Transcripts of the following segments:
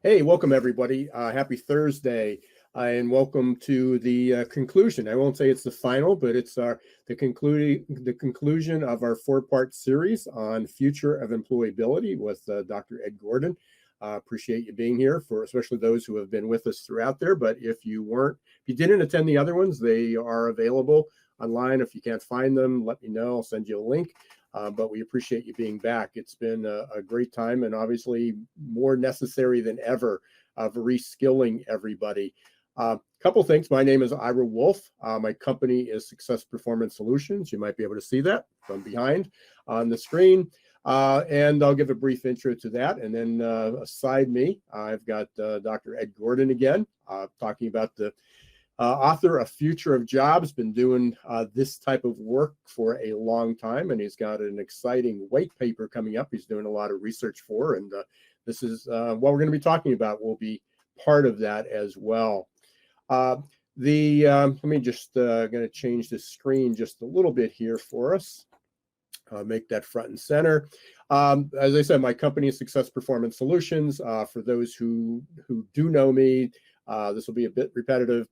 Hey, welcome everybody. Happy Thursday, and welcome to the conclusion. I won't say it's the final, but it's the conclusion of our four-part series on future of employability with Dr. Ed Gordon. Appreciate you being here, for especially those who have been with us throughout there. But if you didn't attend the other ones, they are available online. If you can't find them, let me know. I'll send you a link. But we appreciate you being back. It's been a great time, and obviously more necessary than ever of reskilling everybody. Couple things. My name is Ira Wolfe. My company is Success Performance Solutions. You might be able to see that from behind on the screen. And I'll give a brief intro to that. And then beside me, I've got Dr. Ed Gordon again, talking about the author of Future of Jobs, been doing this type of work for a long time, and he's got an exciting white paper coming up he's doing a lot of research for, and this is what we're going to be talking about will be part of that as well. Let me just going to change the screen just a little bit here for us. Make that front and center. As I said, my company is Success Performance Solutions. For those who do know me, this will be a bit repetitive.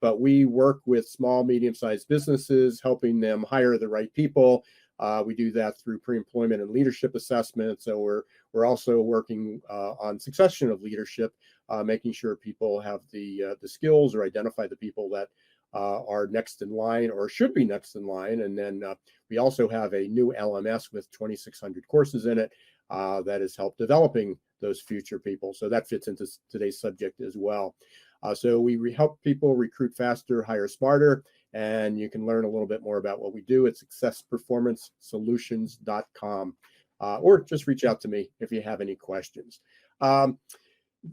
But we work with small, medium-sized businesses, helping them hire the right people. We do that through pre-employment and leadership assessment. So we're also working on succession of leadership, making sure people have the skills or identify the people that are next in line or should be next in line. And then we also have a new LMS with 2,600 courses in it that has helped developing those future people. So that fits into today's subject as well. So we help people recruit faster, hire smarter, and you can learn a little bit more about what we do at successperformancesolutions.com, or just reach out to me if you have any questions.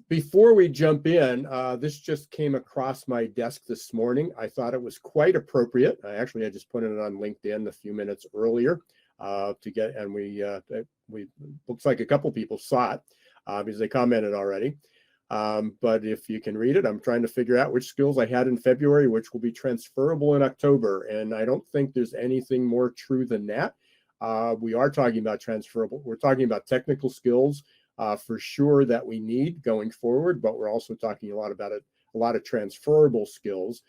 Before we jump in, this just came across my desk this morning. I thought it was quite appropriate. I just put it on LinkedIn a few minutes earlier to get, and we looks like a couple people saw it because they commented already. But if you can read it, I'm trying to figure out which skills I had in February, which will be transferable in October. And I don't think there's anything more true than that. We are talking about transferable. We're talking about technical skills for sure that we need going forward, but we're also talking a lot about a lot of transferable skills,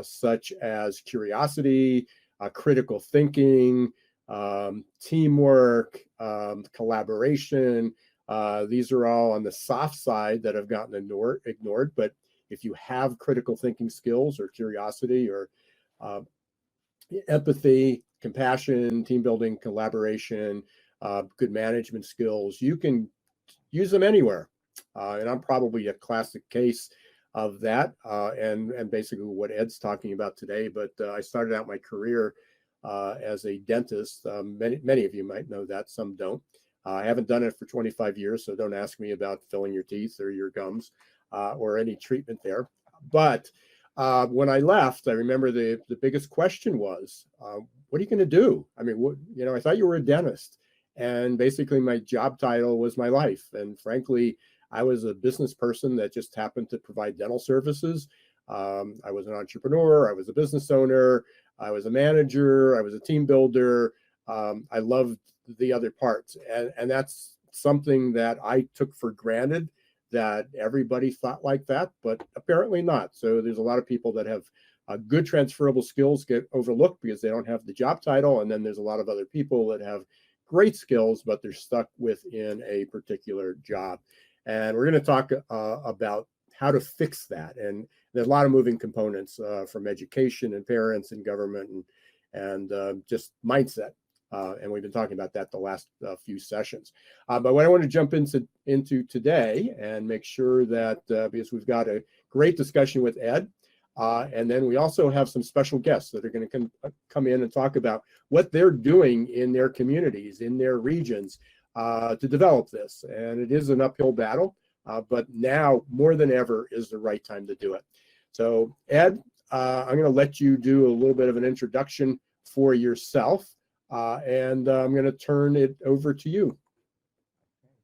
such as curiosity, critical thinking, teamwork, collaboration. These are all on the soft side that have gotten ignored, but if you have critical thinking skills or curiosity or empathy, compassion, team building, collaboration, good management skills, you can use them anywhere. And I'm probably a classic case of that, and basically what Ed's talking about today. But I started out my career as a dentist. Many of you might know that, some don't. I haven't done it for 25 years, so don't ask me about filling your teeth or your gums or any treatment there. But when I left, I remember the biggest question was, what are you going to do? I mean, I thought you were a dentist. And basically my job title was my life. And frankly, I was a business person that just happened to provide dental services. I was an entrepreneur. I was a business owner. I was a manager. I was a team builder. I loved the other parts. And that's something that I took for granted, that everybody thought like that, but apparently not. So there's a lot of people that have good transferable skills get overlooked because they don't have the job title. And then there's a lot of other people that have great skills, but they're stuck within a particular job. And we're going to talk about how to fix that. And there's a lot of moving components from education and parents and government and just mindset. And we've been talking about that the last few sessions. But what I want to jump into today and make sure that, because we've got a great discussion with Ed, and then we also have some special guests that are going to come in and talk about what they're doing in their communities, in their regions, to develop this. And it is an uphill battle, but now more than ever is the right time to do it. So Ed, I'm going to let you do a little bit of an introduction for yourself. And I'm going to turn it over to you.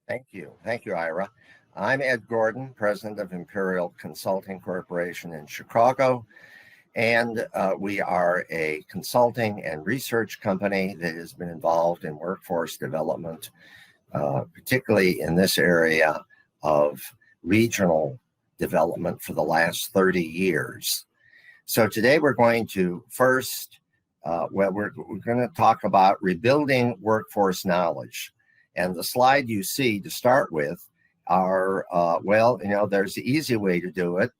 Thank you. Thank you, Ira. I'm Ed Gordon, president of Imperial Consulting Corporation in Chicago. And we are a consulting and research company that has been involved in workforce development, particularly in this area of regional development for the last 30 years. So today we're going to first, we're going to talk about rebuilding workforce knowledge. And the slide you see to start with are, there's the easy way to do it,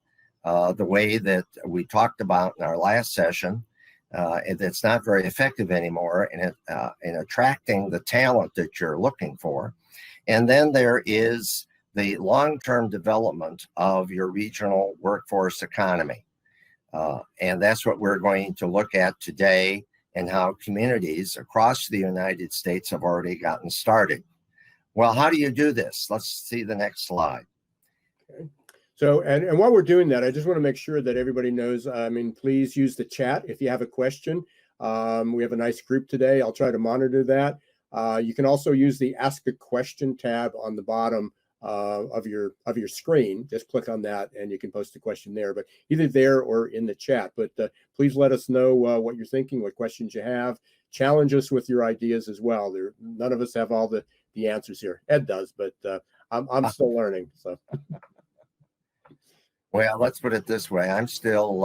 the way that we talked about in our last session. It's not very effective anymore in attracting the talent that you're looking for. And then there is the long-term development of your regional workforce economy. And that's what we're going to look at today, and how communities across the United States have already gotten started. Well, how do you do this? Let's see the next slide. Okay. So, and while we're doing that, I just want to make sure that everybody knows, please use the chat if you have a question. We have a nice group today. I'll try to monitor that. You can also use the Ask a Question tab on the bottom of your screen. Just click on that and you can post a question there, but either there or in the chat. But please let us know what you're thinking, what questions you have. Challenge us with your ideas as well. None of us have all the answers here. Ed does, but I'm still learning. So. Well, let's put it this way. I'm still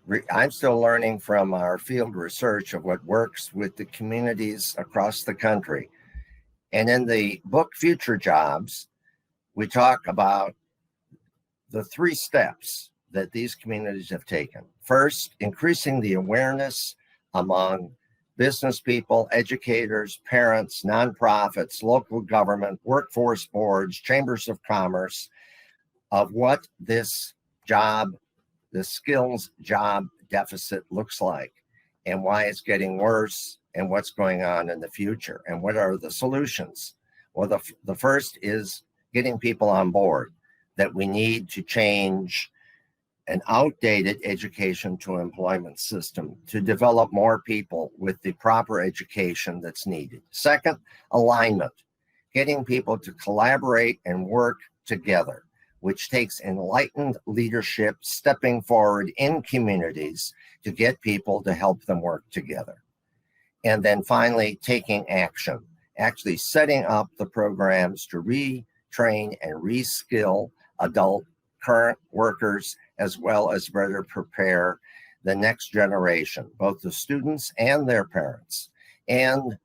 learning from our field research of what works with the communities across the country. And in the book Future Jobs, we talk about the 3 steps that these communities have taken. First, increasing the awareness among business people, educators, parents, nonprofits, local government, workforce boards, chambers of commerce, of what this skills job deficit looks like, and why it's getting worse, and what's going on in the future, and what are the solutions. Well, the first is getting people on board that we need to change an outdated education to employment system to develop more people with the proper education that's needed. Second, alignment, getting people to collaborate and work together, which takes enlightened leadership stepping forward in communities to get people to help them work together. And then finally, taking action, actually setting up the programs to retrain and reskill adult current workers, as well as better prepare the next generation, both the students and their parents, and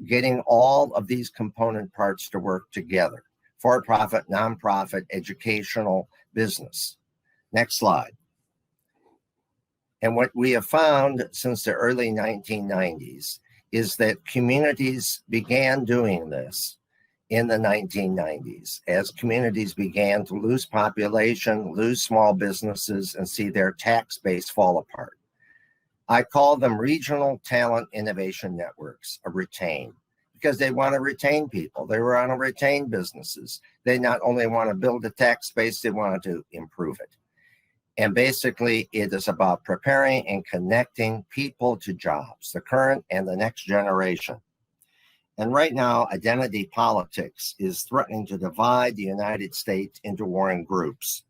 getting all of these component parts to work together: for-profit, nonprofit, educational, business. Next slide. And what we have found since the early 1990s is that communities began doing this in the 1990s as communities began to lose population, lose small businesses, and see their tax base fall apart. I call them regional talent innovation networks, or retain, because they want to retain people. They want to retain businesses. They not only want to build a tax base, they want to improve it. And basically, it is about preparing and connecting people to jobs, the current and the next generation. And right now, identity politics is threatening to divide the United States into warring groups.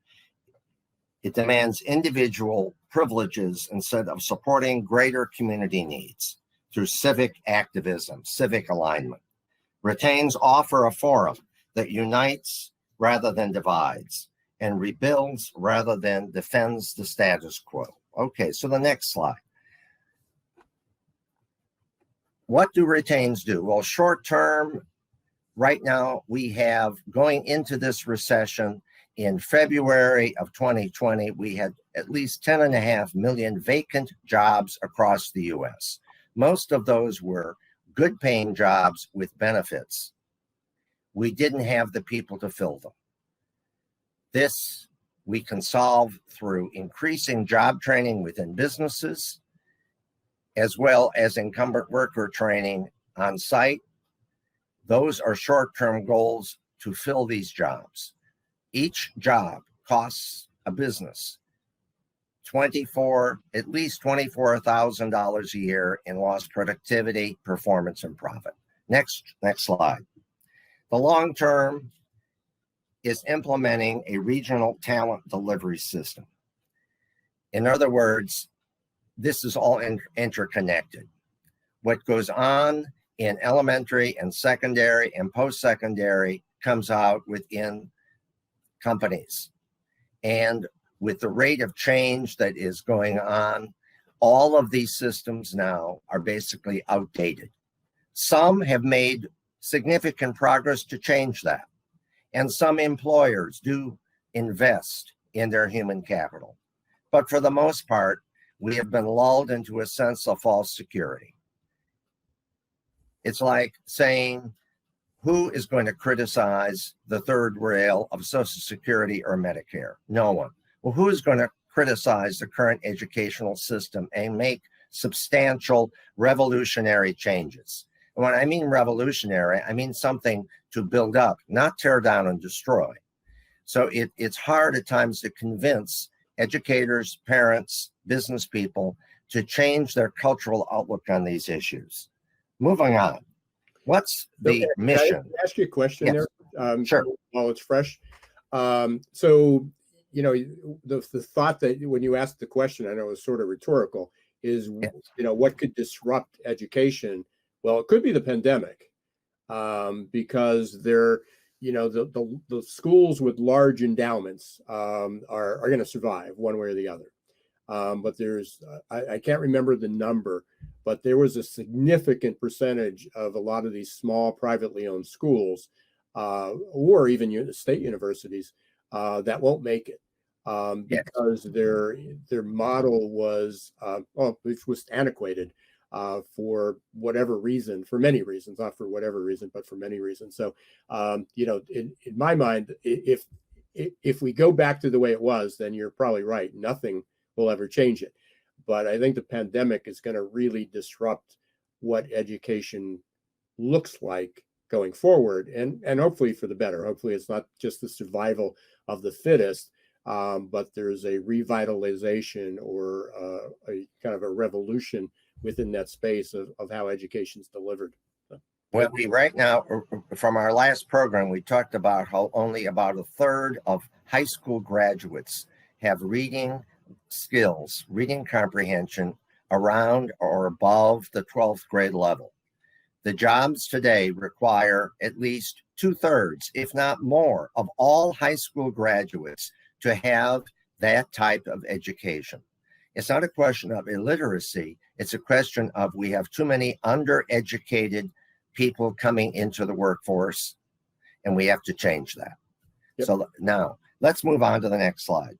It demands individual privileges instead of supporting greater community needs through civic activism, civic alignment. Retains offer a forum that unites rather than divides, and rebuilds rather than defends the status quo. Okay, so the next slide. What do retains do? Well, short term, right now we have, going into this recession in February of 2020, we had at least 10.5 million vacant jobs across the US. Most of those were good paying jobs with benefits. We didn't have the people to fill them. This we can solve through increasing job training within businesses, as well as incumbent worker training on site. Those are short-term goals to fill these jobs. Each job costs a business at least $24,000 a year in lost productivity, performance, and profit. Next slide. The long term is implementing a regional talent delivery system. In other words, this is all interconnected. What goes on in elementary and secondary and post-secondary comes out within companies. And with the rate of change that is going on, all of these systems now are basically outdated. Some have made significant progress to change that. And some employers do invest in their human capital. But for the most part, we have been lulled into a sense of false security. It's like saying, who is going to criticize the third rail of Social Security or Medicare? No one. Well, who is going to criticize the current educational system and make substantial revolutionary changes? And when I mean revolutionary, I mean something to build up, not tear down and destroy. So it's hard at times to convince educators, parents, business people to change their cultural outlook on these issues. Moving on. What's the mission? Can I ask you a question there? Sure. While it's fresh. So, you know, the thought that when you asked the question, I know it was sort of rhetorical, is, you know, what could disrupt education? Well, it could be the pandemic, because they're, you know, the schools with large endowments are going to survive one way or the other. But there's, I can't remember the number, but there was a significant percentage of a lot of these small privately owned schools, or even state universities, that won't make it, because their model was, it was antiquated, for whatever reason, for many reasons, not for whatever reason, but for many reasons. So, you know, in my mind, if we go back to the way it was, then you're probably right. Nothing will ever change it. But I think the pandemic is going to really disrupt what education looks like going forward, and hopefully for the better. Hopefully it's not just the survival of the fittest, but there's a revitalization or a kind of a revolution within that space of how education is delivered. Well, right now, from our last program, we talked about how only about a third of high school graduates have reading skills, reading comprehension around or above the 12th grade level. The jobs today require at least 2/3, if not more, of all high school graduates to have that type of education. It's not a question of illiteracy. It's a question of we have too many undereducated people coming into the workforce, and we have to change that. Yep. So now let's move on to the next slide.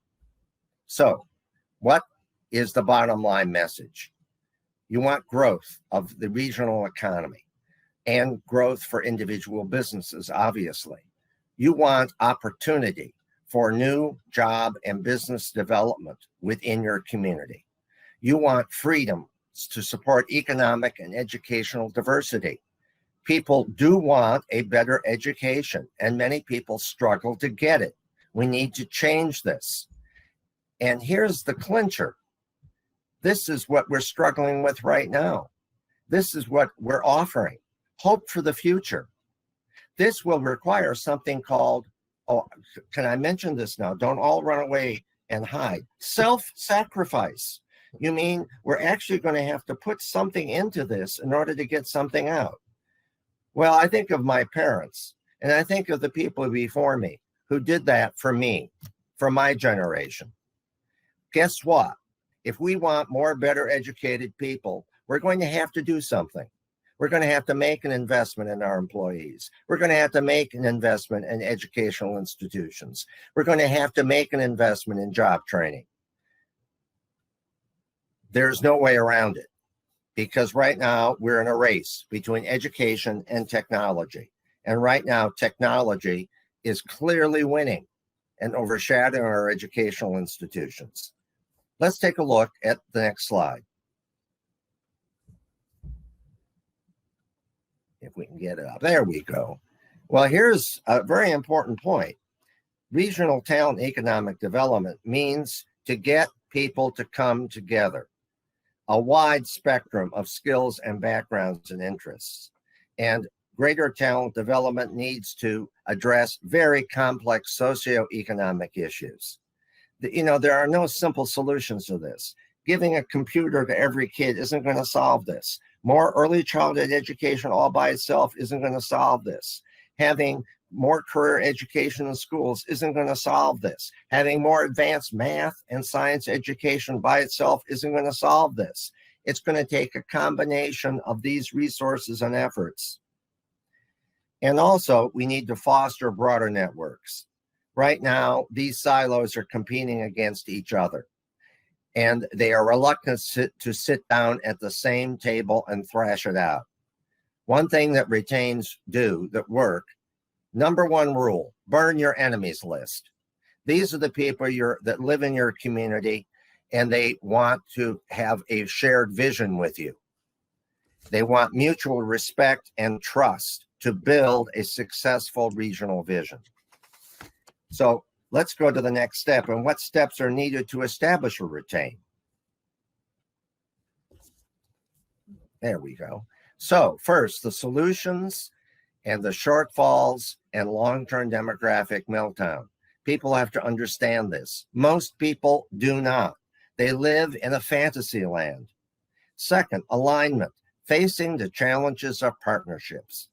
So what is the bottom line message? You want growth of the regional economy and growth for individual businesses, obviously. You want opportunity for new job and business development within your community. You want freedom to support economic and educational diversity. People do want a better education, and many people struggle to get it. We need to change this. And here's the clincher. This is what we're struggling with right now. This is what we're offering. Hope for the future. This will require something called, oh, can I mention this now? Don't all run away and hide. Self-sacrifice. You mean we're actually going to have to put something into this in order to get something out? Well, I think of my parents, and I think of the people before me who did that for me, for my generation. Guess what? If we want more better educated people, we're going to have to do something. We're going to have to make an investment in our employees. We're going to have to make an investment in educational institutions. We're going to have to make an investment in job training. There's no way around it, because right now we're in a race between education and technology. And right now, technology is clearly winning and overshadowing our educational institutions. Let's take a look at the next slide. If we can get it up. There we go. Well, here's a very important point. Regional talent economic development means to get people to come together, a wide spectrum of skills and backgrounds and interests. And greater talent development needs to address very complex socioeconomic issues. You know, there are no simple solutions to this. Giving a computer to every kid isn't going to solve this. More early childhood education all by itself isn't going to solve this. Having more career education in schools isn't going to solve this. Having more advanced math and science education by itself isn't going to solve this. It's going to take a combination of these resources and efforts. And also, we need to foster broader networks. Right now, these silos are competing against each other, and they are reluctant to sit down at the same table and thrash it out. One thing that retains do that work, number one rule, burn your enemies list. These are the people that live in your community, and they want to have a shared vision with you. They want mutual respect and trust to build a successful regional vision. So let's go to the next step. And what steps are needed to establish or retain? There we go. So first, the solutions and the shortfalls and long-term demographic meltdown. People have to understand this. Most people do not. They live in a fantasy land. Second, alignment, facing the challenges of partnerships.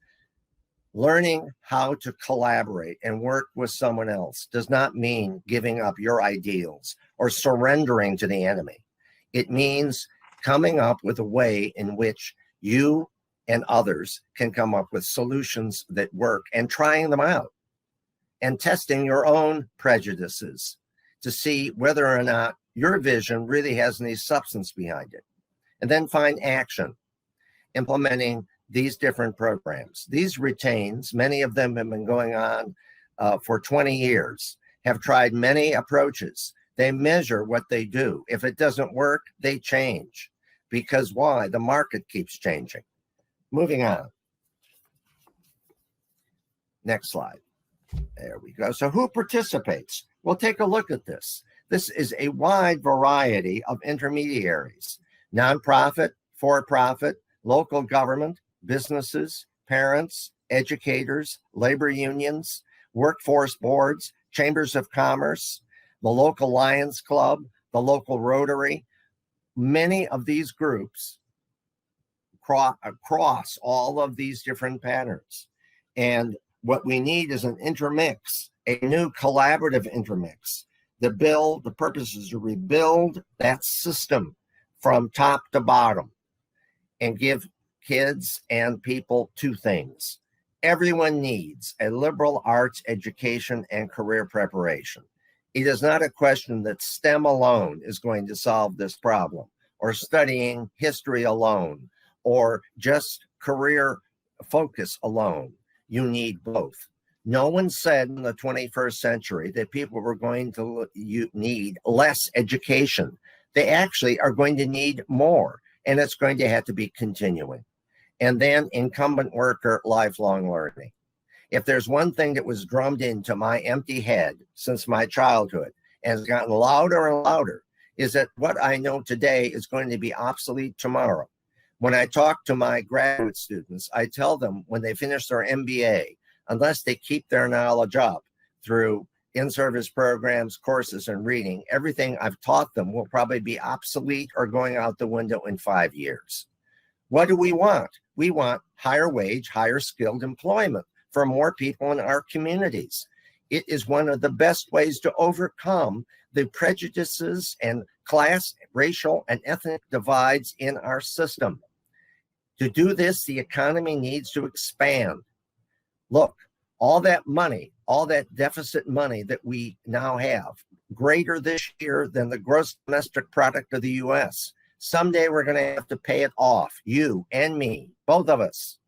Learning how to collaborate and work with someone else does not mean giving up your ideals or surrendering to the enemy. It means coming up with a way in which you and others can come up with solutions that work, and trying them out and testing your own prejudices to see whether or not your vision really has any substance behind it. And then find action, implementing these different programs. These retains, many of them have been going on for 20 years, have tried many approaches. They measure what they do. If it doesn't work, they change. Because why? The market keeps changing. Moving on. Next slide. There we go. So who participates? Well, take a look at this. This is a wide variety of intermediaries: nonprofit, for-profit, local government, businesses, parents, educators, labor unions, workforce boards, chambers of commerce, the local Lions Club, the local Rotary. Many of these groups across all of these different patterns. And what we need is an intermix, a new collaborative intermix. The purpose is to rebuild that system from top to bottom and give kids and people two things. Everyone needs a liberal arts education and career preparation. It is not a question that STEM alone is going to solve this problem, or studying history alone, or just career focus alone. You need both. No one said in the 21st century that people were going to need less education. They actually are going to need more, and it's going to have to be continuing. And then incumbent worker lifelong learning. If there's one thing that was drummed into my empty head since my childhood and has gotten louder and louder, is that what I know today is going to be obsolete tomorrow. When I talk to my graduate students, I tell them when they finish their MBA, unless they keep their knowledge up through in-service programs, courses, and reading, everything I've taught them will probably be obsolete or going out the window in 5 years. What do we want? We want higher wage, higher skilled employment for more people in our communities. It is one of the best ways to overcome the prejudices and class, racial, and ethnic divides in our system. To do this, the economy needs to expand. Look, all that money, all that deficit money that we now have, greater this year than the gross domestic product of the US. Someday we're going to have to pay it off, you and me, both of us.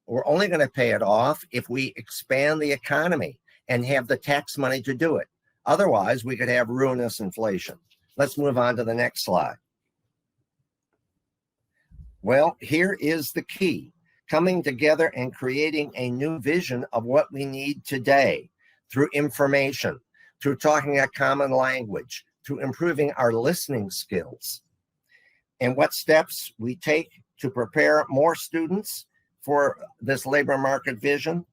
We're only going to pay it off if we expand the economy and have the tax money to do it. Otherwise, we could have ruinous inflation. Let's move on to the next slide. Well, here is the key: coming together and creating a new vision of what we need today through information, through talking a common language, through improving our listening skills. And what steps we take to prepare more students for this labor market vision.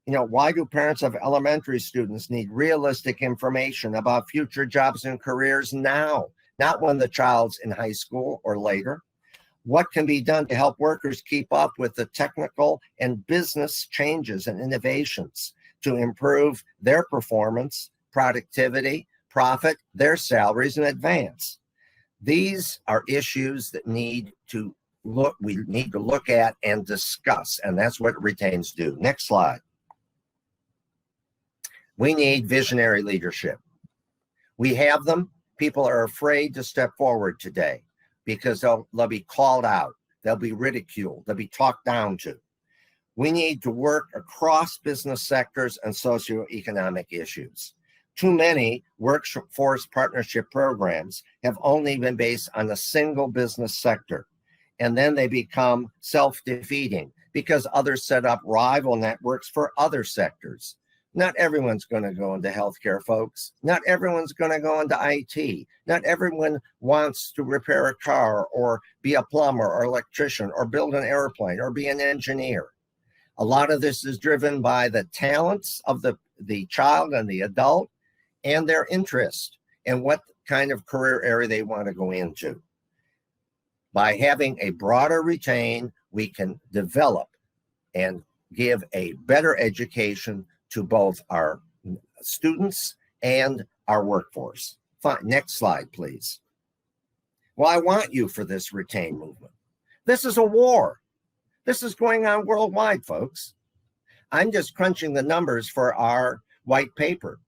You know, why do parents of elementary students need realistic information about future jobs and careers now, not when the child's in high school or later? What can be done to help workers keep up with the technical and business changes and innovations to improve their performance, productivity, profit, their salaries, and advance? These are issues that we need to look at and discuss, and that's what retains do. Next slide. We need visionary leadership. We have them. People are afraid to step forward today because they'll be called out, they'll be ridiculed, they'll be talked down to. We need to work across business sectors and socioeconomic issues. Too many workforce partnership programs have only been based on a single business sector, and then they become self-defeating because others set up rival networks for other sectors. Not everyone's going to go into healthcare, folks. Not everyone's going to go into IT. Not everyone wants to repair a car or be a plumber or electrician or build an airplane or be an engineer. A lot of this is driven by the talents of the child and the adult and their interest and what kind of career area they want to go into. By having a broader retain, we can develop and give a better education to both our students and our workforce. Fine. Next slide, please. Well, I want you for this retain movement. This is a war. This is going on worldwide, folks. I'm just crunching the numbers for our white paper.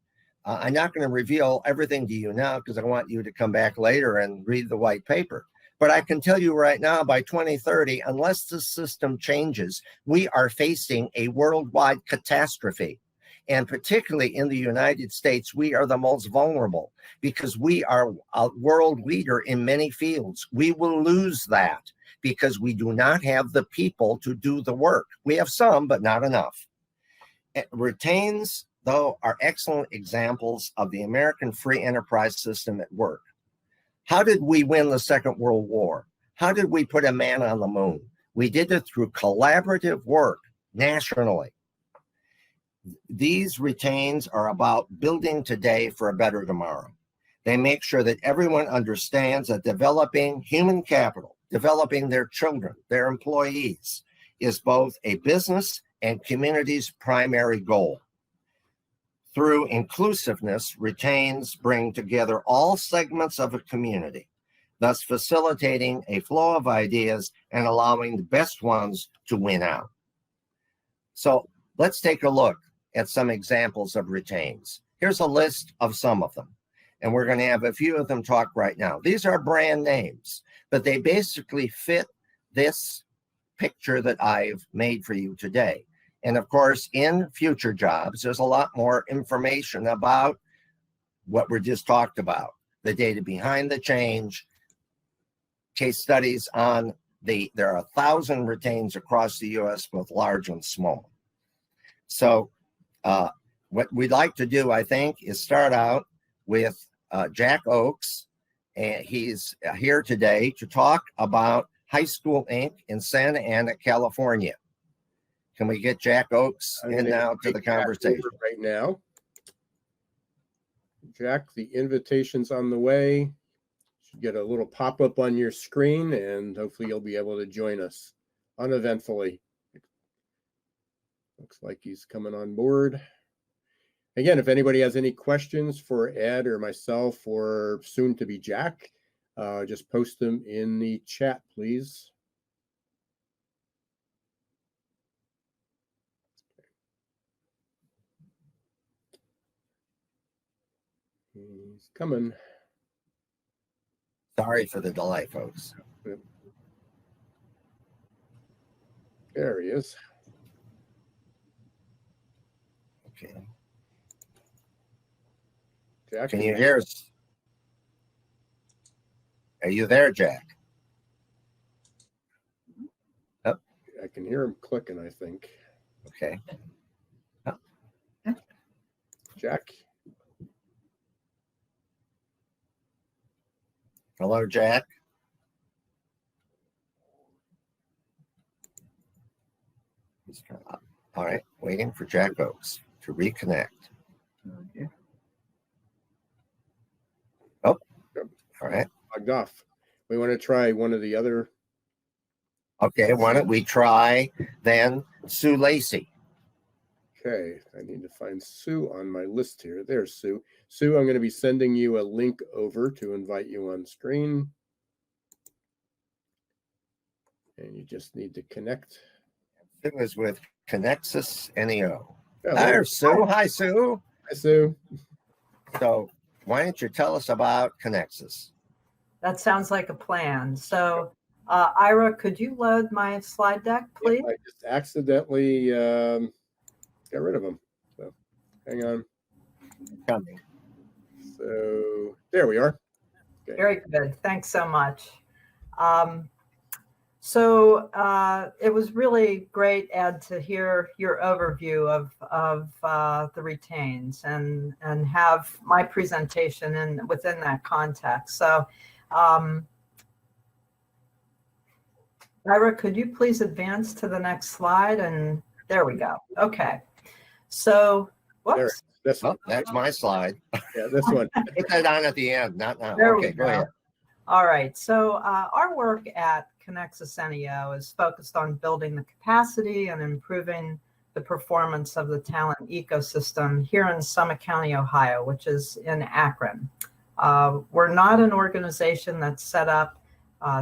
I'm not going to reveal everything to you now because I want you to come back later and read the white paper. But I can tell you right now, by 2030, unless the system changes, we are facing a worldwide catastrophe. And particularly in the United States, we are the most vulnerable because we are a world leader in many fields. We will lose that because we do not have the people to do the work. We have some, but not enough. Retains, though, are excellent examples of the American free enterprise system at work. How did we win the Second World War? How did we put a man on the moon? We did it through collaborative work nationally. These retains are about building today for a better tomorrow. They make sure that everyone understands that developing human capital, developing their children, their employees, is both a business and community's primary goal. Through inclusiveness, retains bring together all segments of a community, thus facilitating a flow of ideas and allowing the best ones to win out. So let's take a look at some examples of retains. Here's a list of some of them, and we're going to have a few of them talk right now. These are brand names, but they basically fit this picture that I've made for you today. And of course, in future jobs, there's a lot more information about what we just talked about, the data behind the change, case studies on there are 1,000 retains across the US, both large and small. So what we'd like to do, I think, is start out with Jack Oakes, and he's here today to talk about High School Inc. in Santa Ana, California. Can we get Jack Oakes in now to the conversation? Right now. Jack, the invitation's on the way. You should get a little pop-up on your screen, and hopefully you'll be able to join us uneventfully. Looks like he's coming on board. Again, if anybody has any questions for Ed or myself or soon to be Jack, just post them in the chat, please. He's coming. Sorry for the delay, folks. There he is. Okay. Jack, can you hear us? Are you there, Jack? Oh. I can hear him clicking, I think. Okay. Oh. Jack. Hello, Jack. All right, waiting for Jack Oakes to reconnect. Okay. Oh, all right. Logged off. We want to try one of the other Okay, why don't we try then Sue Lacey? Okay, I need to find Sue on my list here. There's Sue. Sue, I'm going to be sending you a link over to invite you on screen. And you just need to connect. Sue is with ConxusNEO. Oh, There's Sue. Hi, Sue. Hi, Sue. So why don't you tell us about Conexus? That sounds like a plan. So, Ira, could you load my slide deck, please? Yep, I just accidentally got rid of them. So hang on. Coming. So there we are. Okay. Very good. Thanks so much. It was really great, Ed, to hear your overview of the retains and have my presentation within that context. So, Ira, could you please advance to the next slide? And there we go. Okay. So, whoops. This one. That's my slide. Yeah, this one. Put that on at the end, not now. There Okay, we go ahead. All right. So our work at ConxusNEO is focused on building the capacity and improving the performance of the talent ecosystem here in Summit County, Ohio, which is in Akron. We're not an organization that's set up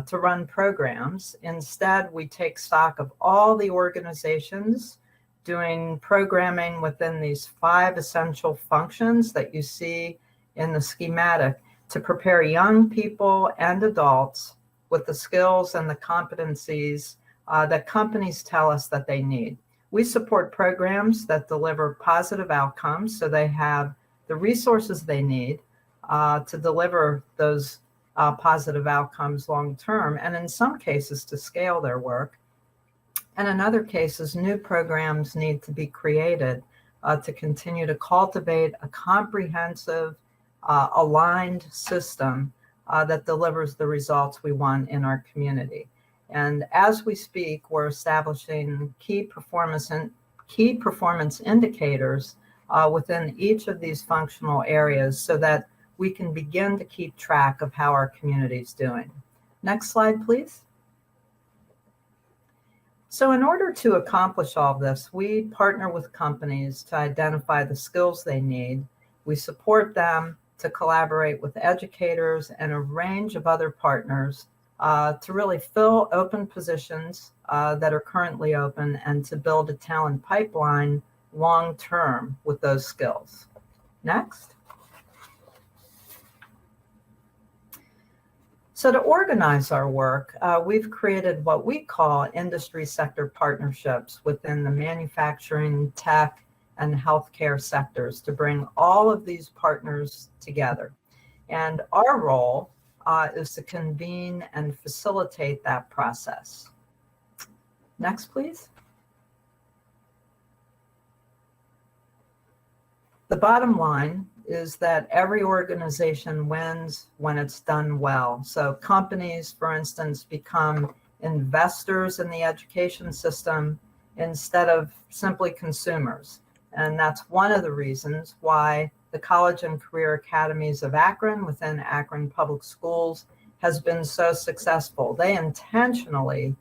to run programs. Instead, we take stock of all the organizations doing programming within these 5 essential functions that you see in the schematic to prepare young people and adults with the skills and the competencies that companies tell us that they need. We support programs that deliver positive outcomes so they have the resources they need to deliver those positive outcomes long term, and in some cases to scale their work. And in other cases, new programs need to be created to continue to cultivate a comprehensive, aligned system that delivers the results we want in our community. And as we speak, we're establishing key performance indicators within each of these functional areas so that we can begin to keep track of how our community is doing. Next slide, please. So in order to accomplish all of this, we partner with companies to identify the skills they need. We support them to collaborate with educators and a range of other partners to really fill open positions that are currently open and to build a talent pipeline long-term with those skills. Next. So to organize our work, we've created what we call industry sector partnerships within the manufacturing, tech, and healthcare sectors to bring all of these partners together. And our role is to convene and facilitate that process. Next, please. The bottom line is that every organization wins when it's done well. So companies, for instance, become investors in the education system instead of simply consumers. And that's one of the reasons why the College and Career Academies of Akron within Akron Public Schools has been so successful. They intentionally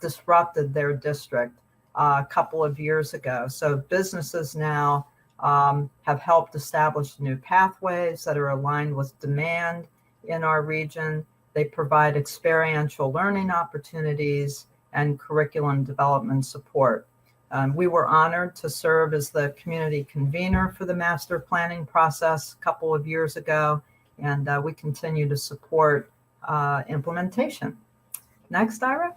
disrupted their district a couple of years ago. So businesses now have helped establish new pathways that are aligned with demand in our region. They provide experiential learning opportunities and curriculum development support. We were honored to serve as the community convener for the master planning process a couple of years ago, and we continue to support implementation. Next, Ira.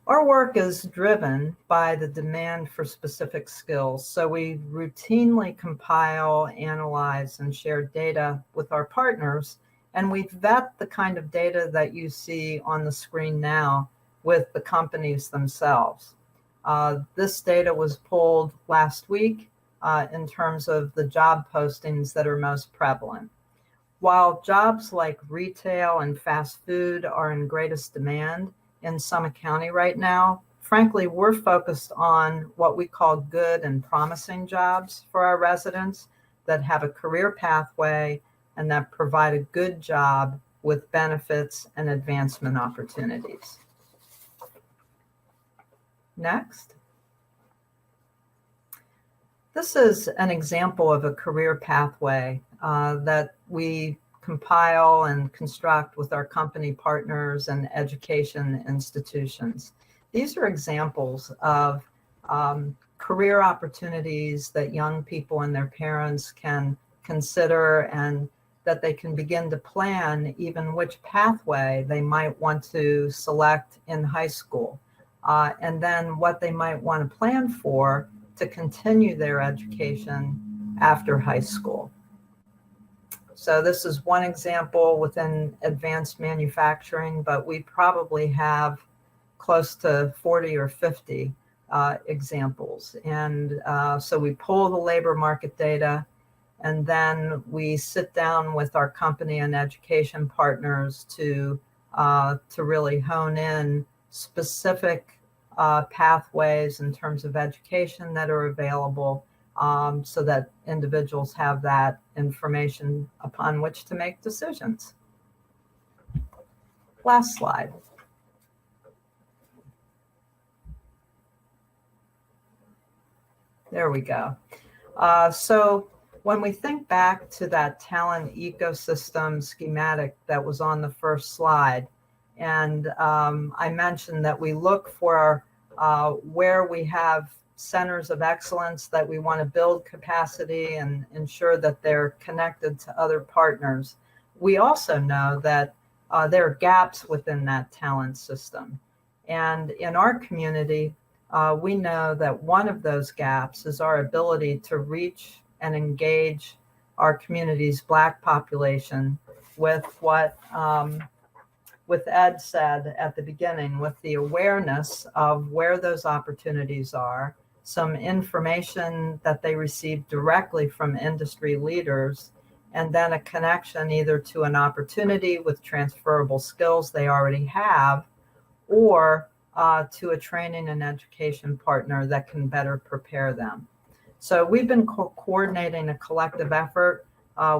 Our work is driven by the demand for specific skills. So we routinely compile, analyze, and share data with our partners, and we vet the kind of data that you see on the screen now with the companies themselves. This data was pulled last week in terms of the job postings that are most prevalent. While jobs like retail and fast food are in greatest demand in Summit County right now, frankly, we're focused on what we call good and promising jobs for our residents that have a career pathway and that provide a good job with benefits and advancement opportunities. Next. This is an example of a career pathway that we compile and construct with our company partners and education institutions. These are examples of career opportunities that young people and their parents can consider, and that they can begin to plan even which pathway they might want to select in high school, and then what they might want to plan for to continue their education after high school. So this is one example within advanced manufacturing, but we probably have close to 40 or 50 examples. And so we pull the labor market data, and then we sit down with our company and education partners to really hone in specific pathways in terms of education that are available, so that individuals have that information upon which to make decisions. Last slide. There we go. So when we think back to that talent ecosystem schematic that was on the first slide, and I mentioned that we look for where we have centers of excellence that we want to build capacity and ensure that they're connected to other partners. We also know that there are gaps within that talent system. And in our community, we know that one of those gaps is our ability to reach and engage our community's Black population with what with Ed said at the beginning, with the awareness of where those opportunities are, some information that they receive directly from industry leaders, and then a connection either to an opportunity with transferable skills they already have, or to a training and education partner that can better prepare them. So we've been coordinating a collective effort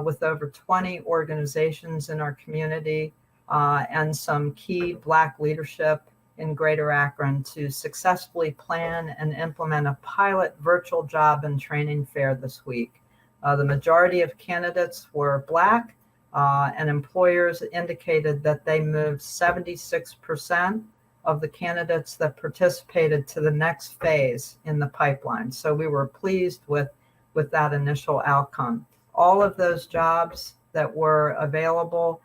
with over 20 organizations in our community and some key Black leadership in Greater Akron to successfully plan and implement a pilot virtual job and training fair this week. The majority of candidates were Black, and employers indicated that they moved 76% of the candidates that participated to the next phase in the pipeline. So we were pleased with that initial outcome. All of those jobs that were available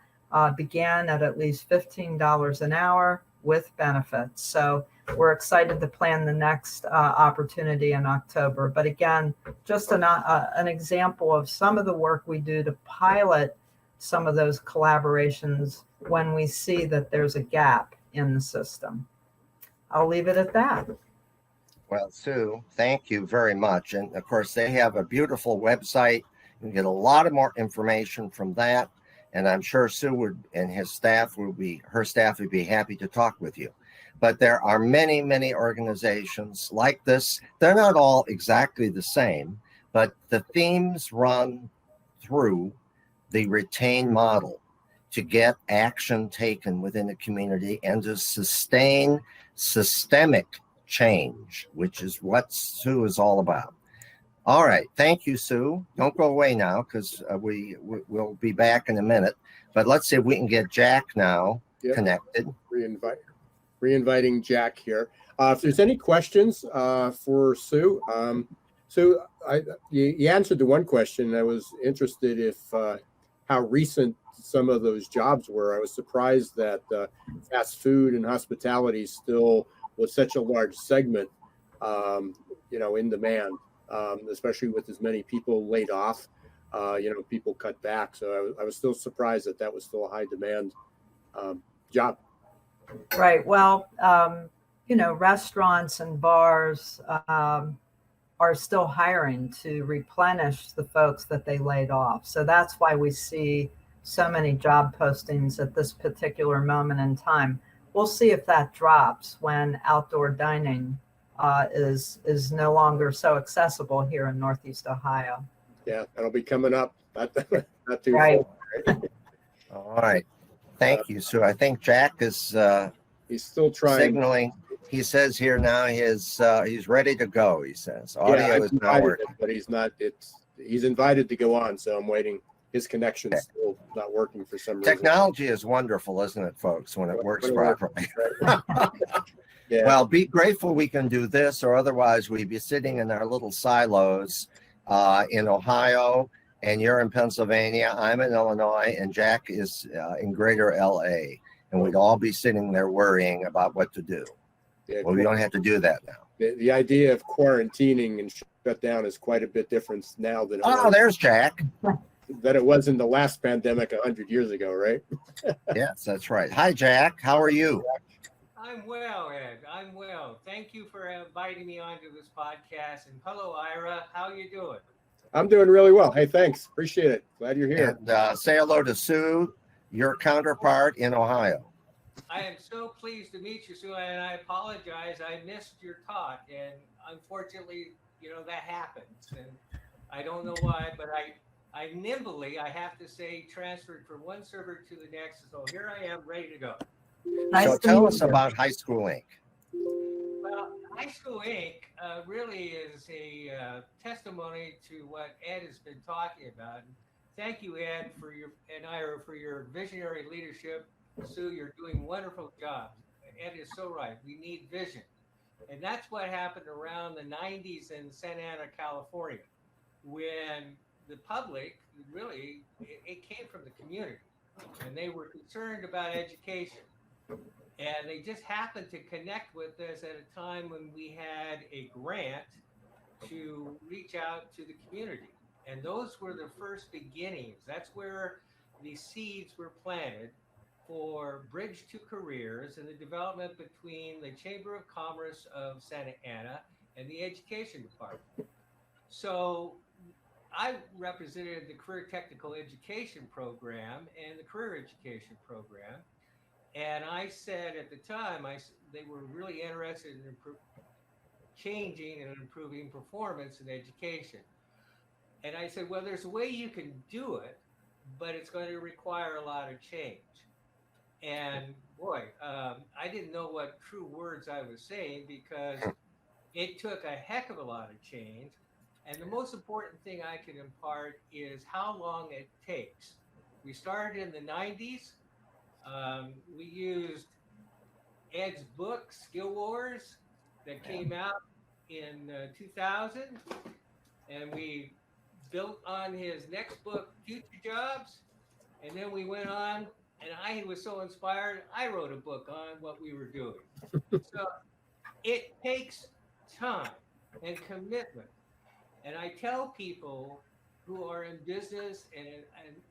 began at least $15 an hour with benefits. So we're excited to plan the next opportunity in October. But again, just an example of some of the work we do to pilot some of those collaborations when we see that there's a gap in the system. I'll leave it at that. Well, Sue, thank you very much. And of course, they have a beautiful website. You can get a lot of more information from that. And I'm sure Sue would, and her staff would be happy to talk with you. But there are many, many organizations like this. They're not all exactly the same, but the themes run through the retain model to get action taken within the community and to sustain systemic change, which is what Sue is all about. All right. Thank you, Sue. Don't go away now, because we'll be back in a minute. But let's see if we can get Jack now connected. Reinviting Jack here. If there's any questions for Sue, Sue, you answered the one question. I was interested if how recent some of those jobs were. I was surprised that fast food and hospitality still was such a large segment, in demand, especially with as many people laid off, people cut back. So I was still surprised that was still a high demand job. Right. Well, restaurants and bars are still hiring to replenish the folks that they laid off. So that's why we see so many job postings at this particular moment in time. We'll see if that drops when outdoor dining is no longer so accessible here in Northeast Ohio. Yeah, that'll be coming up. Not too right. far. All right. Thank you, Sue. I think Jack is He's still trying. signaling. He says here now he's ready to go. He says Yeah, audio I've is now invited working. him, but he's not. He's invited to go on, so I'm waiting. His connection's still not working for some reason. Technology is wonderful, isn't it, folks? When it works When it works, properly. right? Yeah. Well, be grateful we can do this, or otherwise we'd be sitting in our little silos in Ohio, and you're in Pennsylvania. I'm in Illinois, and Jack is in greater LA, and we'd all be sitting there worrying about what to do. Yeah, Well, we don't have to do that now. the idea of quarantining and shut down is quite a bit different now than Oh, there's Jack. it was in the last pandemic 100 years ago, right? Yes, that's right. Hi, Jack. How are you? I'm well, Ed. I'm well. Thank you for inviting me onto this podcast. And hello, Ira. How you doing? I'm doing really well. Hey, thanks. Appreciate it. Glad you're here. And say hello to Sue, your counterpart in Ohio. I am so pleased to meet you, Sue, and I apologize. I missed your talk, and unfortunately, that happens. And I don't know why, but I nimbly, I have to say, transferred from one server to the next. So here I am, ready to go. Nice So to tell meet us you. about High School Inc. Well, High School Inc. Really is a testimony to what Ed has been talking about. And thank you, Ed, and Ira for your visionary leadership. Sue, you're doing wonderful jobs. Ed is so right. We need vision. And that's what happened around the 90s in Santa Ana, California, when the public really, it came from the community, and they were concerned about education. And they just happened to connect with us at a time when we had a grant to reach out to the community. And those were the first beginnings. That's where the seeds were planted for Bridge to Careers and the development between the Chamber of Commerce of Santa Ana and the Education Department. So I represented the Career Technical Education Program and the Career Education Program. And I said at the time, they were really interested in changing and improving performance in education. And I said, well, there's a way you can do it, but it's going to require a lot of change. And boy, I didn't know what true words I was saying, because it took a heck of a lot of change. And the most important thing I can impart is how long it takes. We started in the 90s. We used Ed's book, Skill Wars, that came out in 2000. And we built on his next book, Future Jobs. And then we went on, and I was so inspired, I wrote a book on what we were doing. So it takes time and commitment. And I tell people who are in business and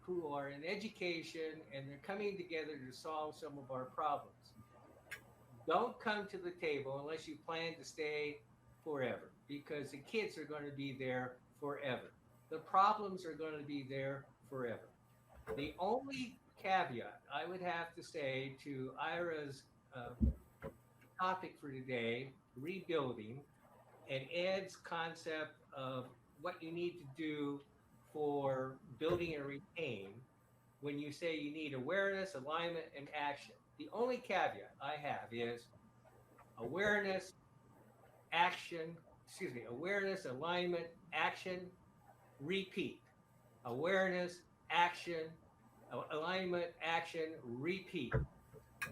who are in education, and they're coming together to solve some of our problems, don't come to the table unless you plan to stay forever, because the kids are going to be there forever. The problems are going to be there forever. The only caveat I would have to say to Ira's topic for today, rebuilding, and Ed's concept of what you need to do for building and retain, when you say you need awareness, alignment, and action. The only caveat I have is awareness, alignment, action, repeat. Awareness, action, alignment, action, repeat.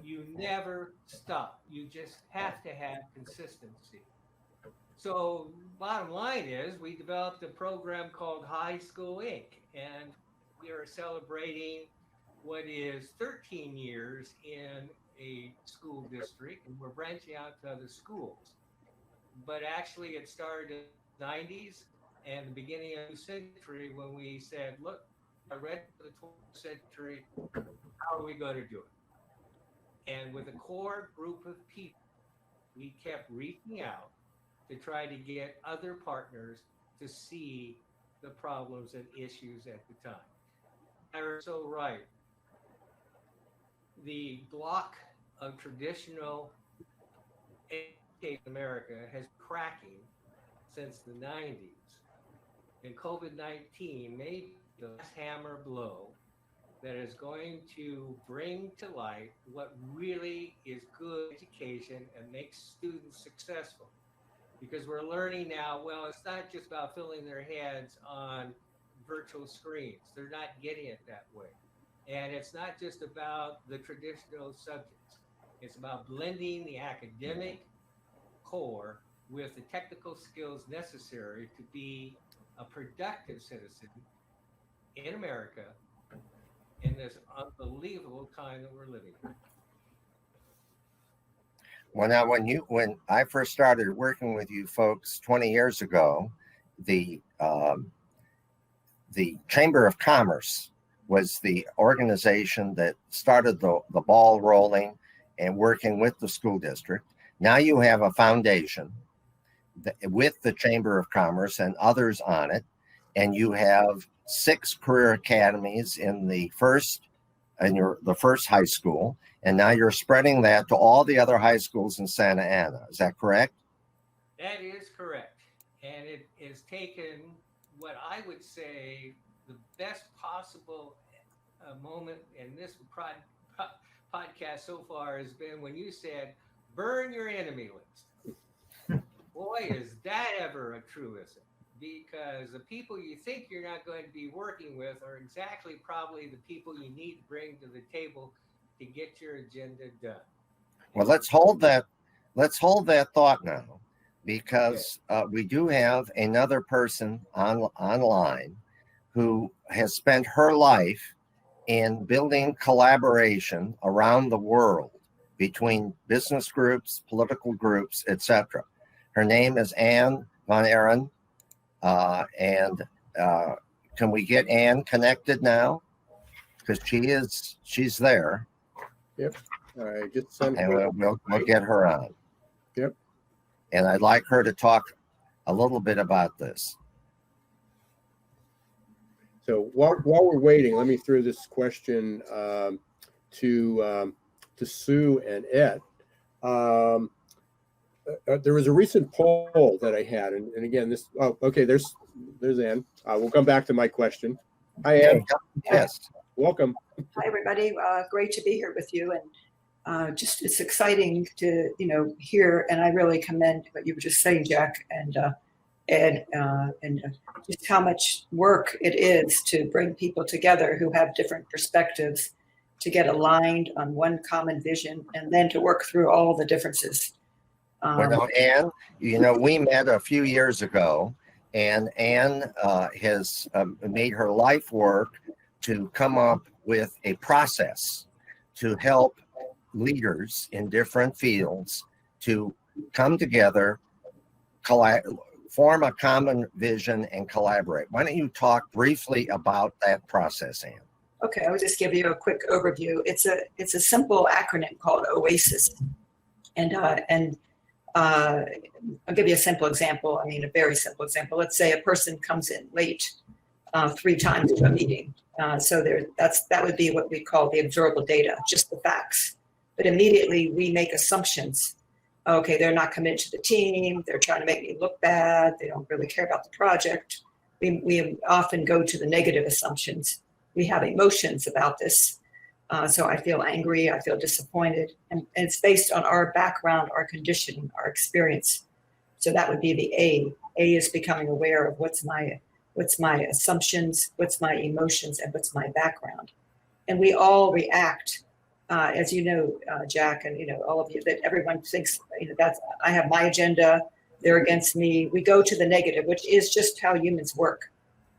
You never stop. You just have to have consistency. So bottom line is, we developed a program called High School Inc. And we are celebrating what is 13 years in a school district, and we're branching out to other schools. But actually it started in the 90s and the beginning of the century, when we said, look, I'm ready for the 20th century. How are we going to do it? And with a core group of people, we kept reaching out to try to get other partners to see the problems and issues at the time. You're so right. The block of traditional education in America has been cracking since the 90s. And COVID-19 made the last hammer blow. that is going to bring to light what really is good education and makes students successful. Because we're learning now, well, it's not just about filling their heads on virtual screens. They're not getting it that way. And it's not just about the traditional subjects. It's about blending the academic core with the technical skills necessary to be a productive citizen in America in this unbelievable time that we're living in. Well, now, when I first started working with you folks 20 years ago, the Chamber of Commerce was the organization that started the ball rolling and working with the school district. Now you have a foundation with the Chamber of Commerce and others on it, and you have 6 career academies in the first high school, and now you're spreading that to all the other high schools in Santa Ana. Is that correct? That is correct. And it has taken what I would say the best possible moment in this podcast so far has been when you said, burn your enemy list. Boy, is that ever a truism. Because the people you think you're not going to be working with are exactly probably the people you need to bring to the table to get your agenda done. Well, let's hold that thought now, because we do have another person online who has spent her life in building collaboration around the world between business groups, political groups, etc. Her name is Ann Von Aaron. And can we get Ann connected now? Because she's there. Yep. I just sent and her. we'll get her on. Yep. And I'd like her to talk a little bit about this. So while we're waiting, let me throw this question to Sue and Ed. There was a recent poll that I had, and again, there's Ann. We'll come back to my question. Hi, Ann. Yes. Welcome. Hi, everybody. Great to be here with you, and just it's exciting to hear. And I really commend what you were just saying, Jack and Ed, and just how much work it is to bring people together who have different perspectives to get aligned on one common vision, and then to work through all the differences. Well, Ann, we met a few years ago, and Ann has made her life work to come up with a process to help leaders in different fields to come together, form a common vision, and collaborate. Why don't you talk briefly about that process, Ann? Okay, I will just give you a quick overview. It's a simple acronym called OASIS, and I'll give you a simple example. A very simple example. Let's say a person comes in late 3 times to a meeting. That would be what we call the observable data, just the facts. But immediately we make assumptions. Okay, they're not committed to the team. They're trying to make me look bad. They don't really care about the project. We often go to the negative assumptions. We have emotions about this. So I feel angry, I feel disappointed, and it's based on our background, our conditioning, our experience. So that would be the A. A is becoming aware of what's my assumptions, what's my emotions, and what's my background. And we all react, as you know, Jack, and all of you, that everyone thinks I have my agenda, they're against me. We go to the negative, which is just how humans work.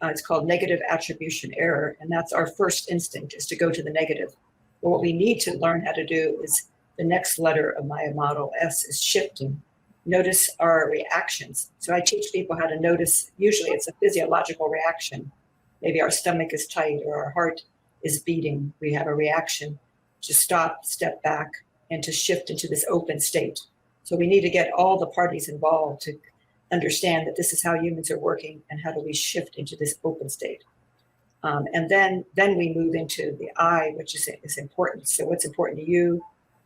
It's called negative attribution error, and that's our first instinct, is to go to the negative. But what we need to learn how to do is the next letter of my model, S, is shifting. Notice our reactions. So I teach people how to notice. Usually it's a physiological reaction. Maybe our stomach is tight or our heart is beating. We have a reaction to stop, step back, and to shift into this open state. So we need to get all the parties involved to understand that this is how humans are working, and how do we shift into this open state. And then we move into the I, which is important. So what's important to you,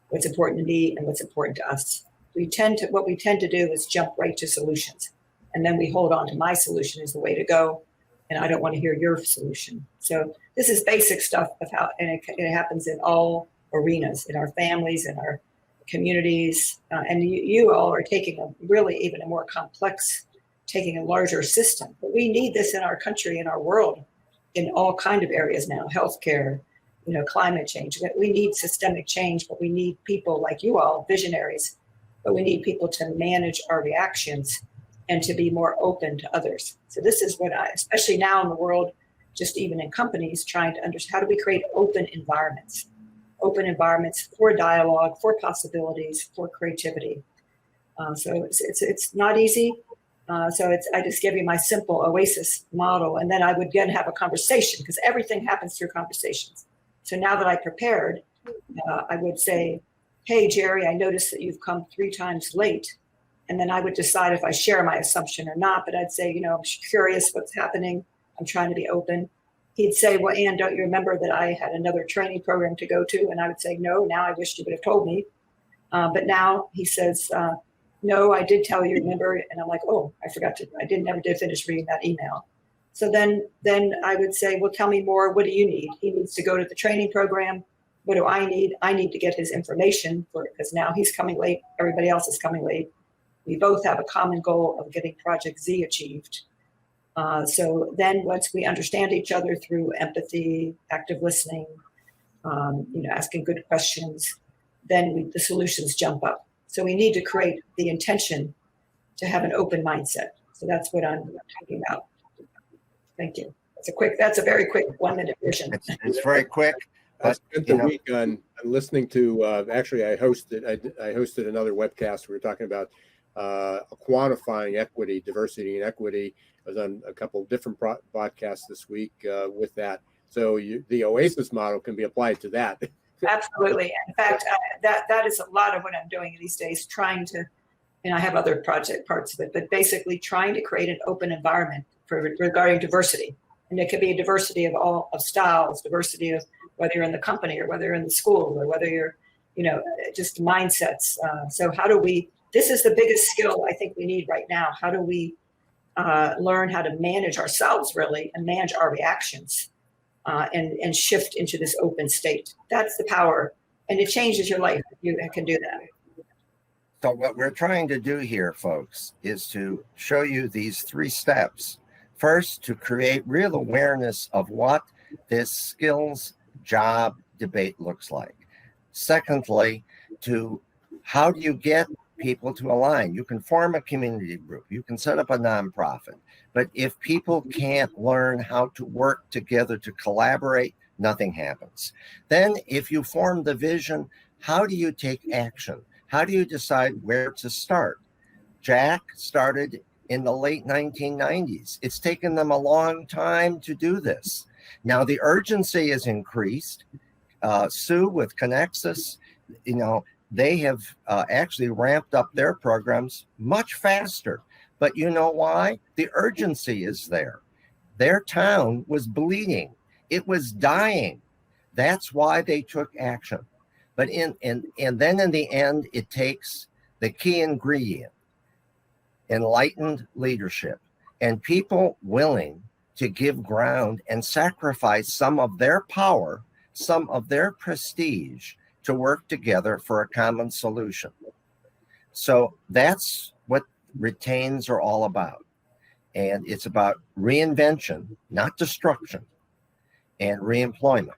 what's important to me, and what's important to us. What we tend to do is jump right to solutions. And then we hold on to my solution as the way to go. and I don't want to hear your solution. So this is basic stuff of how, and it happens in all arenas, in our families, in our communities, and you all are taking a really even a more complex, taking a larger system. But we need this in our country, in our world, in all kind of areas now, healthcare, climate change. We need systemic change, but we need people like you all, visionaries, but we need people to manage our reactions and to be more open to others. So this is what especially now in the world, just even in companies, trying to understand how do we create open environments for dialogue, for possibilities, for creativity. So it's not easy. I just give you my simple OASIS model, and then I would again have a conversation because everything happens through conversations. So now that I prepared, I would say, hey, Jerry, I noticed that you've come 3 times late. And then I would decide if I share my assumption or not. But I'd say, I'm curious what's happening. I'm trying to be open. He'd say, well, Ann, don't you remember that I had another training program to go to? And I would say, no, now I wish you would have told me. But now he says, no, I did tell you, remember? And I'm like, oh, never did finish reading that email. So then I would say, well, tell me more. What do you need? He needs to go to the training program. What do I need? I need to get his information because now he's coming late. Everybody else is coming late. We both have a common goal of getting Project Z achieved. So then once we understand each other through empathy, active listening, asking good questions, then the solutions jump up. So we need to create the intention to have an open mindset. So that's what I'm talking about. Thank you. That's a very quick 1-minute version. It's very quick. I spent the week on listening to, actually I hosted another webcast. We were talking about quantifying equity, diversity and equity. I was on a couple of different podcasts this week with that. So the OASIS model can be applied to that. Absolutely. In fact, that is a lot of what I'm doing these days, trying to, and I have other project parts of it, but basically trying to create an open environment regarding diversity. And it could be a diversity of styles, diversity of whether you're in the company or whether you're in the school or whether you're, just mindsets. So how do we, this is the biggest skill I think we need right now. How do we learn how to manage ourselves really and manage our reactions and shift into this open state? That's the power. And it changes your life if you can do that. So what we're trying to do here, folks, is to show you these 3 steps. First, to create real awareness of what this skills job debate looks like. Secondly, how do you get people to align? You can form a community group, you can set up a nonprofit, but if people can't learn how to work together to collaborate, nothing happens. Then if you form the vision, how do you take action? How do you decide where to start? Jack started in the late 1990s. It's taken them a long time to do this. Now the urgency is increased. Sue with ConxusNEO, they have actually ramped up their programs much faster. But you know why? The urgency is there. Their town was bleeding. It was dying. That's why they took action. But then in the end, it takes the key ingredient, enlightened leadership, and people willing to give ground and sacrifice some of their power, some of their prestige to work together for a common solution. So that's what retains are all about. And it's about reinvention, not destruction, and reemployment.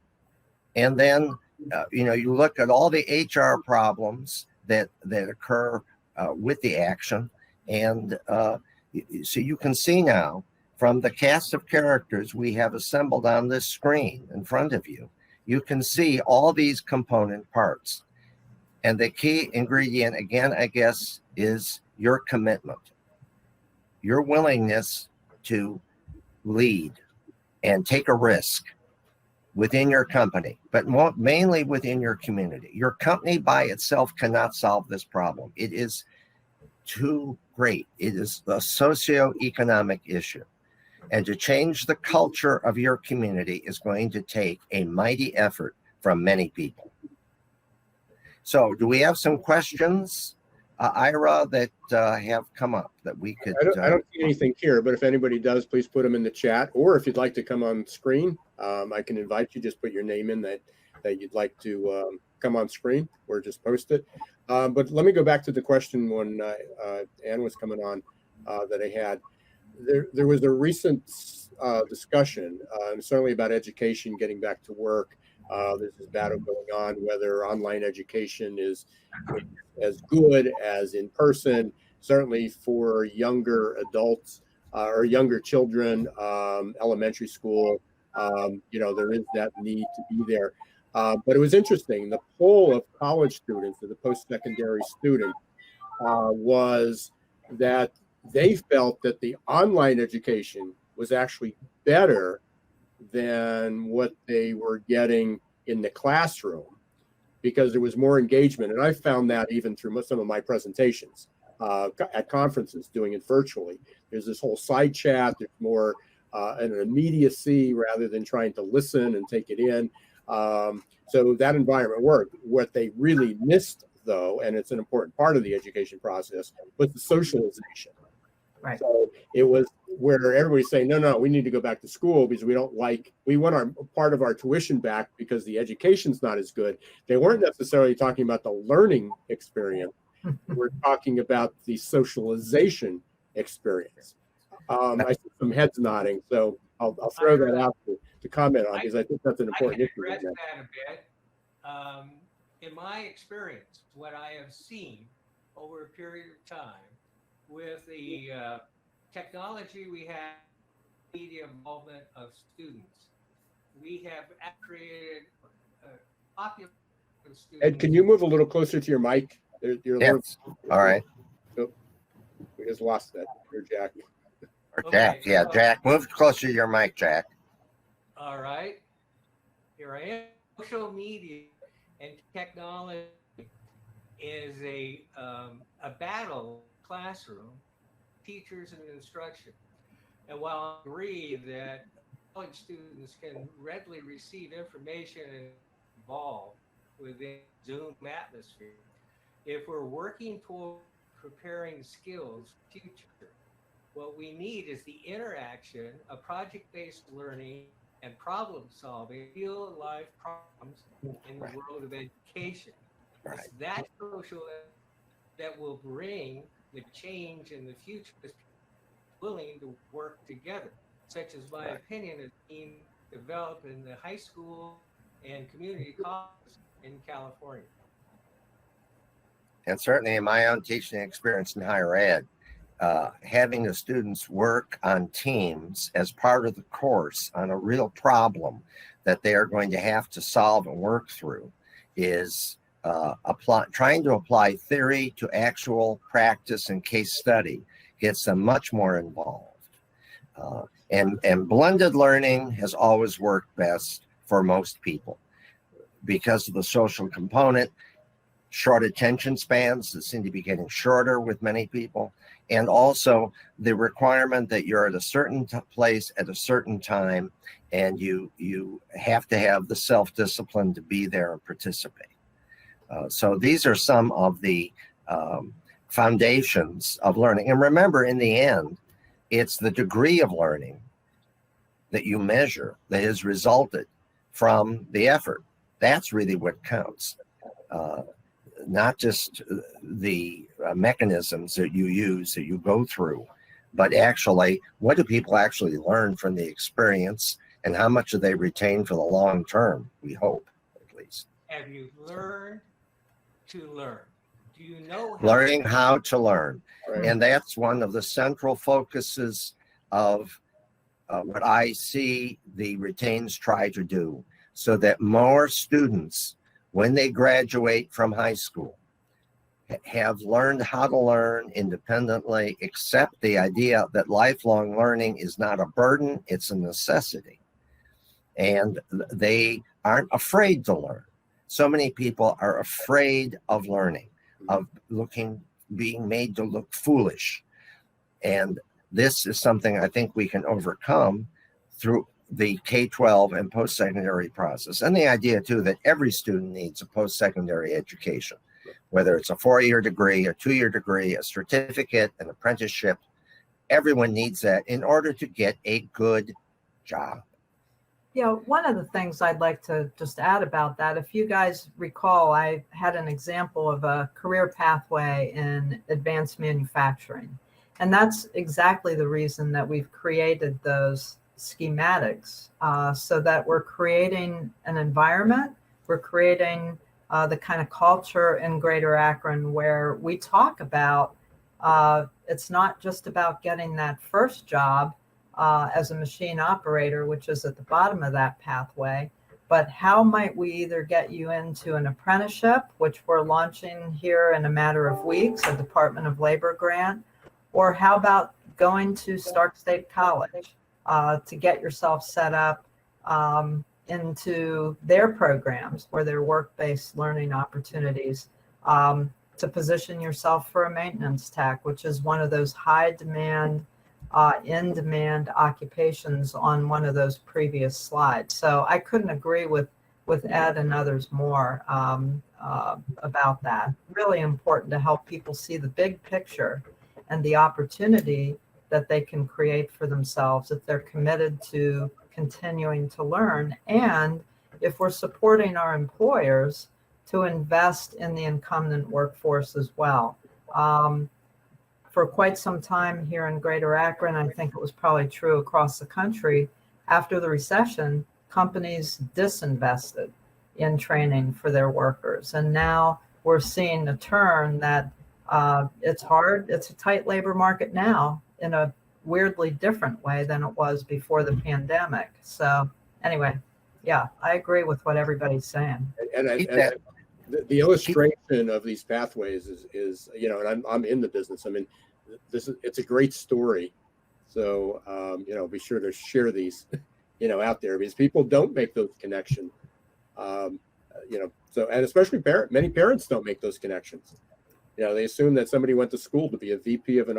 And then, you look at all the HR problems that occur with the action. And so you can see now from the cast of characters we have assembled on this screen in front of you, you can see all these component parts. And the key ingredient, again, I guess, is your commitment, your willingness to lead and take a risk within your company, but mainly within your community. Your company by itself cannot solve this problem. It is too great. It is a socioeconomic issue. And to change the culture of your community is going to take a mighty effort from many people. So do we have some questions Ira, that have come up that we could? I don't see anything here, but if anybody does, please put them in the chat. Or if you'd like to come on screen, I can invite you. Just put your name in that you'd like to come on screen, or just post it. But let me go back to the question when Ann was coming on that I had. There was a recent discussion, certainly about education getting back to work. There's this battle going on whether online education is as good as in person. Certainly for younger adults or younger children, elementary school, there is that need to be there. But it was interesting. The poll of college students or the post-secondary students was that they felt that the online education was actually better than what they were getting in the classroom because there was more engagement. And I found that even through some of my presentations at conferences, doing it virtually. There's this whole side chat. There's more an immediacy rather than trying to listen and take it in. So that environment worked. What they really missed, though, and it's an important part of the education process, was the socialization. Right. So it was where everybody's saying, no, we need to go back to school because we want our part of our tuition back because the education's not as good. They weren't necessarily talking about the learning experience. We're talking about the socialization experience. I see some heads nodding, so I'll throw that out to comment on because I think that's an important issue. I can address that a bit. In my experience, what I have seen over a period of time with the technology we have, media involvement of students, we have created a population of students. Ed, can you move a little closer to your mic? You're Yes. All right. Oh, we just lost that. You're Jack. Or Jack. Okay, Yeah, so- Jack. Move closer to your mic, Jack. All right. Here I am. Social media and technology is a battle classroom, teachers and instruction. And while I agree that college students can readily receive information and evolve within Zoom atmosphere, if we're working toward preparing skills for the future, what we need is the interaction of project-based learning and problem solving, real life problems in the world of education. Right. It's that social that will bring the change in the future is willing to work together, such as my opinion is being developed in the high school and community colleges in California. And certainly in my own teaching experience in higher ed, having the students work on teams as part of the course on a real problem that they are going to have to solve and work through is trying to apply theory to actual practice and case study gets them much more involved. And blended learning has always worked best for most people because of the social component, short attention spans that seem to be getting shorter with many people, and also the requirement that you're at a certain place at a certain time, and you have to have the self-discipline to be there and participate. So these are some of the foundations of learning. And remember, in the end, it's the degree of learning that you measure that has resulted from the effort. That's really what counts. Not just the mechanisms that you use, that you go through, but actually, what do people actually learn from the experience and how much do they retain for the long term, we hope, at least. Have you learned to learn? Do you know Learning how to learn. Right. And that's one of the central focuses of what I see the retains try to do, so that more students, when they graduate from high school, have learned how to learn independently, accept the idea that lifelong learning is not a burden, it's a necessity. And they aren't afraid to learn. So many people are afraid of learning, of being made to look foolish. And this is something I think we can overcome through the K-12 and post-secondary process. And the idea, too, that every student needs a post-secondary education. whether it's a 4-year degree, a 2-year degree, a certificate, an apprenticeship. Everyone needs that in order to get a good job. Yeah, one of the things I'd like to just add about that, if you guys recall, I had an example of a career pathway in advanced manufacturing. And that's exactly the reason that we've created those schematics, so that we're creating an environment, we're creating the kind of culture in Greater Akron where we talk about it's not just about getting that first job as a machine operator, which is at the bottom of that pathway, but how might we either get you into an apprenticeship, which we're launching here in a matter of weeks, a Department of Labor grant, or how about going to Stark State College to get yourself set up into their programs where there are work-based learning opportunities, to position yourself for a maintenance tech, which is one of those high demand, in-demand occupations on one of those previous slides. So I couldn't agree with Ed and others more about that. Really important to help people see the big picture and the opportunity that they can create for themselves if they're committed to continuing to learn, and if we're supporting our employers to invest in the incumbent workforce as well. For quite some time here in Greater Akron, I think it was probably true across the country, after the recession, companies disinvested in training for their workers. And now we're seeing a turn that it's hard, it's a tight labor market now in a weirdly different way than it was before the pandemic. So anyway, yeah, I agree with what everybody's saying. And the illustration of these pathways is and I'm in the business. I mean, it's a great story. So, be sure to share these, out there, because people don't make those connections. And especially many parents don't make those connections. They assume that somebody went to school to be a VP of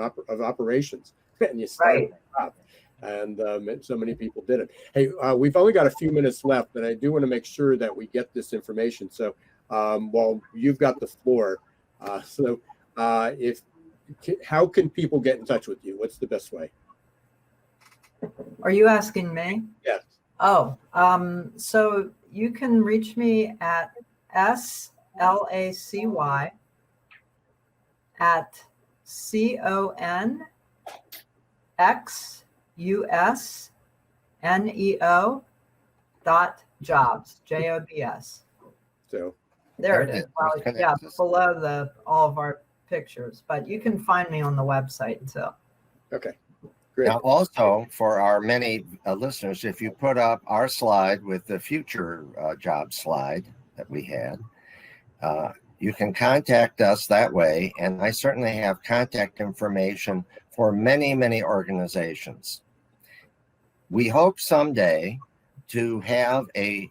operations, and you start up. And so many people didn't. Hey, we've only got a few minutes left, and I do want to make sure that we get this information. So, while you've got the floor, how can people get in touch with you? What's the best way? Are you asking me? Yes. Oh, so you can reach me at ConxusNEO.jobs, JOBS. So there it is. Well, yeah, below all of our pictures, but you can find me on the website too. Okay, great. Now, also for our many listeners, if you put up our slide with the future job slide that we had, you can contact us that way. And I certainly have contact information for many, many organizations. We hope someday to have a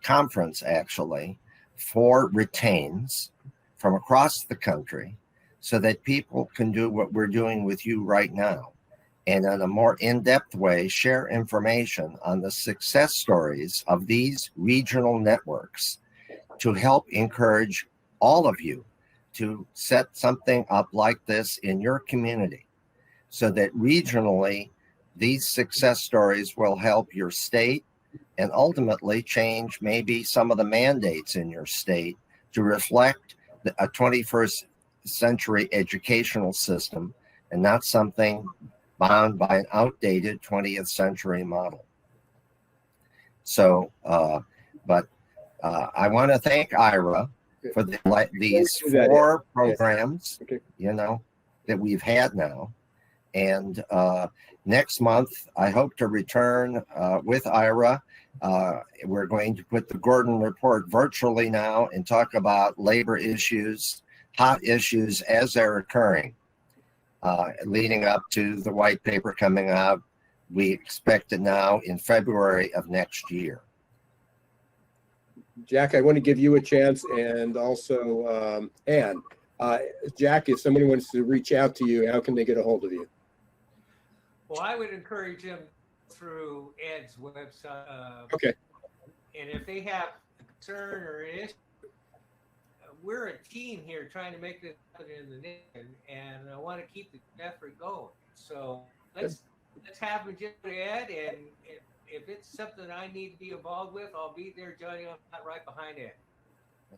conference actually for retains from across the country, so that people can do what we're doing with you right now, and in a more in-depth way share information on the success stories of these regional networks to help encourage all of you to set something up like this in your community, so that regionally these success stories will help your state and ultimately change maybe some of the mandates in your state to reflect a 21st century educational system and not something bound by an outdated 20th century model. So, I want to thank Ira for these 4 programs, that we've had now. And next month, I hope to return with Ira. We're going to put the Gordon Report virtually now and talk about labor issues, hot issues as they're occurring, leading up to the white paper coming out. We expect it now in February of next year. Jack, I want to give you a chance, and also Ann. Jack, if somebody wants to reach out to you, how can they get a hold of you? Well, I would encourage them through Ed's website. Okay. And if they have concern or an issue, we're a team here trying to make this happen in the nation, and I want to keep the effort going. So let's have them just Ed, and if it's something I need to be involved with, I'll be there joining up right behind Ed.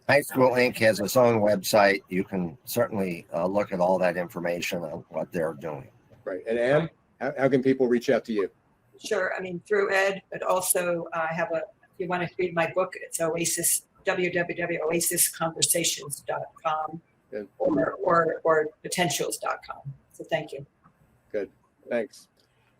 High School Inc. has its own website. You can certainly look at all that information on what they're doing. Right. And Ann, how can people reach out to you? Sure. I mean, through Ed, but also I have if you want to read my book, it's OASIS, www.oasisconversations.com or potentials.com. So thank you. Good. Thanks.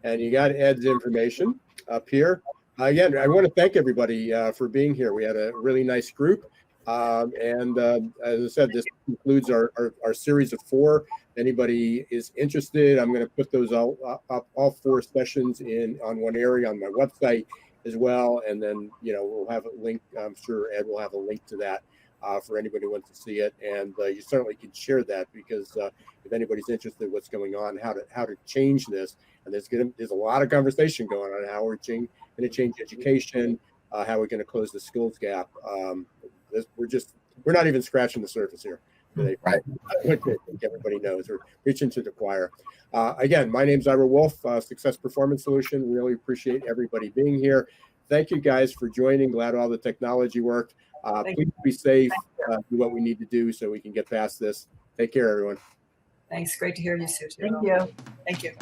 And you got Ed's information up here. Again, I want to thank everybody for being here. We had a really nice group. And as I said, this concludes our series of 4. If anybody is interested, I'm going to put those all 4 sessions on one area on my website as well. And then, we'll have a link. I'm sure Ed will have a link to that for anybody who wants to see it. And you certainly can share that, because if anybody's interested in what's going on, how to change this. And there's a lot of conversation going on how we're going to change education, how we're going to close the skills gap. We're not even scratching the surface here. Right. Everybody knows we're reaching to the choir. Again, my name's Ira Wolfe, Success Performance Solution. Really appreciate everybody being here. Thank you guys for joining. Glad all the technology worked. Please be safe. Do what we need to do so we can get past this. Take care, everyone. Thanks. Great to hear you, Sue. Thank you. Thank you.